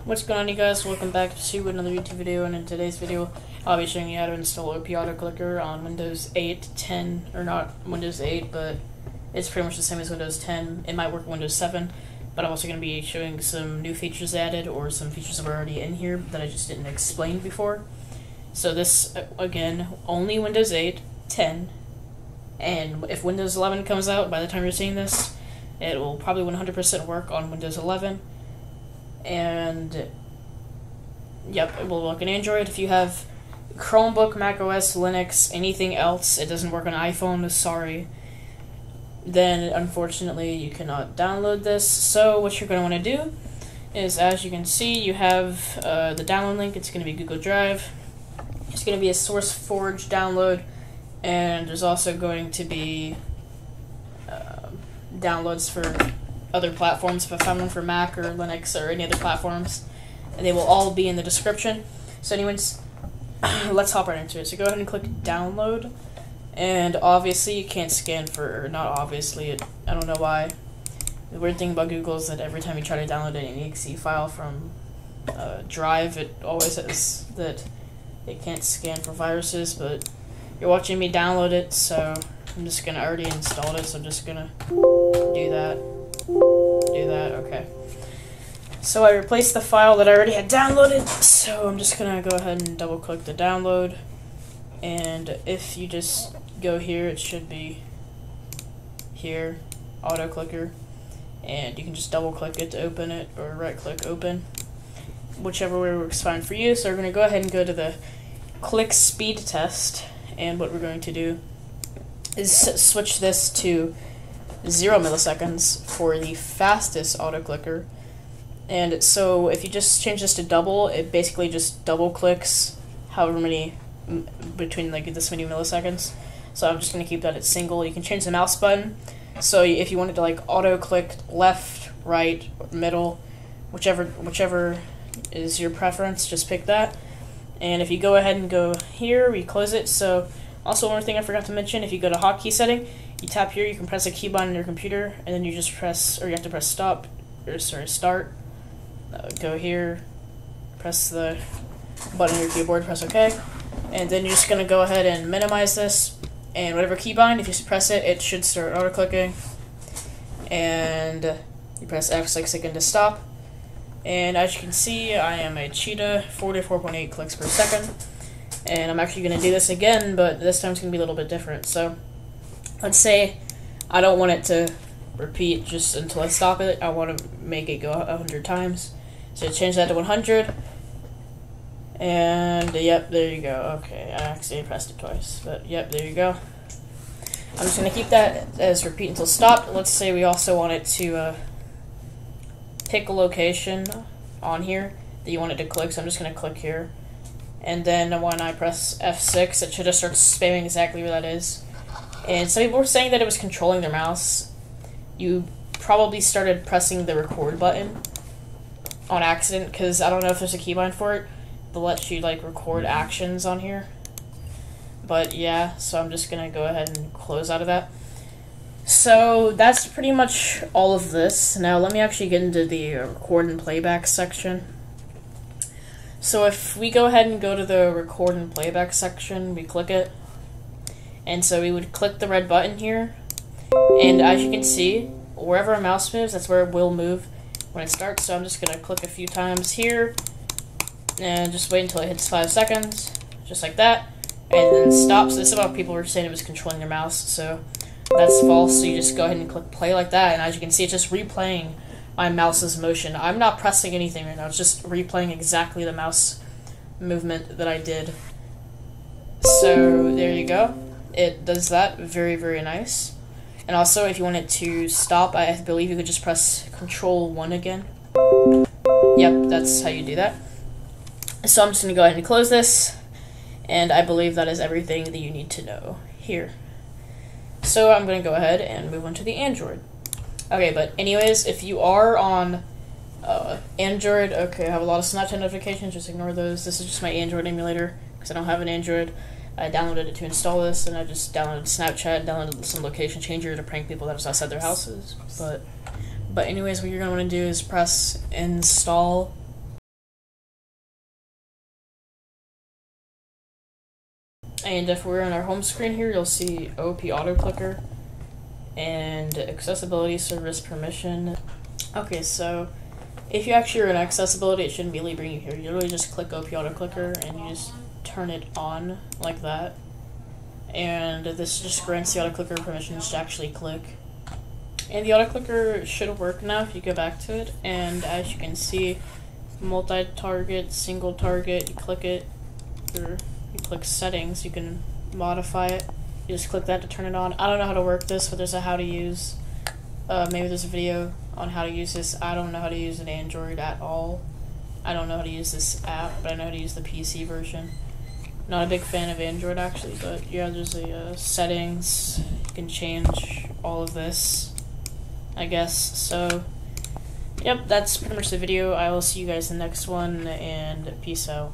What's going on, you guys? Welcome back to another YouTube video, and in today's video I'll be showing you how to install OP Auto Clicker on Windows 8, 10, or not Windows 8, but it's pretty much the same as Windows 10. It might work on Windows 7, but I'm also going to be showing some new features added, or some features that were already in here that I just didn't explain before. So this, again, only Windows 8, 10, and if Windows 11 comes out by the time you're seeing this, it will probably 100% work on Windows 11. And yep, it will work on Android. If you have Chromebook, macOS, Linux, anything else, it doesn't work on iPhone, sorry, then unfortunately you cannot download this. So what you're going to want to do is, as you can see, you have the download link. It's going to be Google Drive. It's going to be a SourceForge download, and there's also going to be downloads for other platforms. If I found one for Mac or Linux or any other platforms, and they will all be in the description. So anyways, let's hop right into it. So go ahead and click download, and obviously you can't scan for, or not obviously, I don't know why. The weird thing about Google is that every time you try to download an exe file from Drive, it always says that it can't scan for viruses, but you're watching me download it, so I'm just gonna, already installed it, so I'm just gonna do that. Okay. So I replaced the file that I already had downloaded, so I'm just gonna go ahead and double click the download, and if you just go here, it should be here, Auto Clicker, and you can just double click it to open it, or right click open, whichever way works fine for you. So we're gonna go ahead and go to the click speed test, and what we're going to do is switch this to 0 milliseconds for the fastest auto clicker. And so if you just change this to double, it basically just double clicks however many, between like this many milliseconds. So I'm just going to keep that at single. You can change the mouse button, so if you wanted to like auto click left, right, middle, whichever is your preference, just pick that. And if you go ahead and go here, we close it. So also, one more thing I forgot to mention, if you go to hotkey setting, you tap here, you can press a key button on your computer, and then you just press, or you have to press stop, or sorry, start, go here, press the button on your keyboard, press OK, and then you're just going to go ahead and minimize this, and whatever keybind, if you press it, it should start auto-clicking, and you press F6 again to stop, and as you can see, I am a cheetah, 44.8 clicks per second. And I'm actually going to do this again, but this time it's going to be a little bit different. So let's say I don't want it to repeat just until I stop it. I want to make it go 100 times. So change that to 100. And yep, there you go. Okay, I actually pressed it twice, but yep, there you go. I'm just going to keep that as repeat until stopped. Let's say we also want it to pick a location on here that you want it to click. So I'm just going to click here. And then when I press F6, it should just start spamming exactly where that is. And some people were saying that it was controlling their mouse. You probably started pressing the record button on accident, because I don't know if there's a keybind for it that lets you like record actions on here. But yeah, so I'm just gonna go ahead and close out of that. So that's pretty much all of this. Now let me actually get into the record and playback section. So if we go ahead and go to the record and playback section, we click it, and so we would click the red button here, and as you can see, wherever our mouse moves, that's where it will move when it starts. So I'm just going to click a few times here, and just wait until it hits 5 seconds, just like that, and then stop. So this is what people were saying, it was controlling their mouse, so that's false. So you just go ahead and click play like that, and as you can see, it's just replaying my mouse's motion. I'm not pressing anything right now, it's just replaying exactly the mouse movement that I did. So there you go. It does that. Very, very nice. And also, if you wanted to stop, I believe you could just press Control 1 again. Yep, that's how you do that. So I'm just going to go ahead and close this, and I believe that is everything that you need to know here. So I'm going to go ahead and move on to the Android. Okay, but anyways, if you are on Android, okay, I have a lot of Snapchat notifications, just ignore those. This is just my Android emulator, because I don't have an Android. I downloaded it to install this, and I just downloaded Snapchat, downloaded some location changer to prank people that was outside their houses. But anyways, what you're going to want to do is press install And if we're on our home screen here, you'll see OP auto clicker and accessibility service permission. Okay, so if you actually are in accessibility, it shouldn't be leaving you here. You literally just click OP auto clicker and you just turn it on like that. And this just grants the auto clicker permissions to actually click. And the auto clicker should work now if you go back to it. And as you can see, multi-target, single target, you click it, or you click settings, you can modify it. You just click that to turn it on. I don't know how to work this, but there's a how to use. Maybe there's a video on how to use this. I don't know how to use an Android at all. I don't know how to use this app, but I know how to use the PC version. Not a big fan of Android actually, but yeah, there's a settings. You can change all of this, I guess. So, yep, that's pretty much the video. I will see you guys in the next one, and peace out.